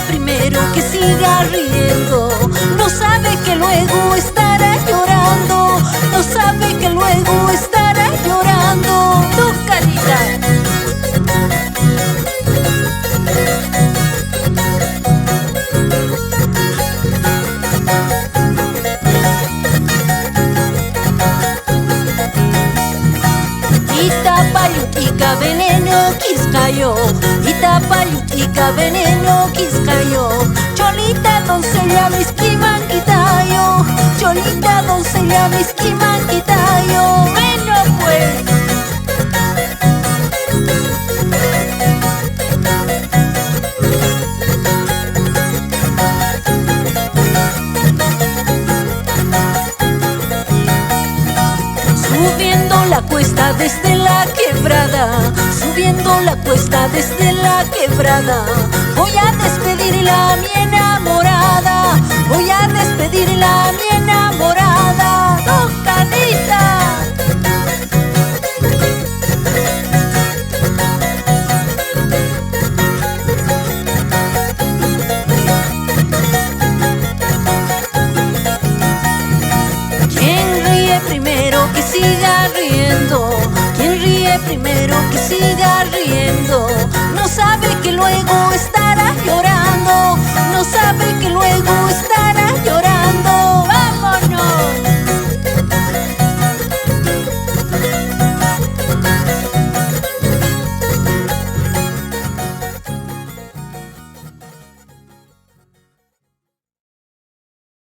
primero que siga riendo. No sabe que luego estará llorando. No sabe que luego estará llorando. Tu carita. Itapayutica veneno quiscayo, Itapayutica veneno quiscayo. Cholita doncella misquimanquitayo, Cholita doncella misquimanquitayo. Bueno pues. Subiendo la cuesta desde la quebrada, subiendo la cuesta desde la quebrada. Voy a despedirla a mi enamorada, voy a despedirla a mi enamorada. ¡Tocadita! Que siga riendo, quien ríe primero que siga riendo. No sabe que luego está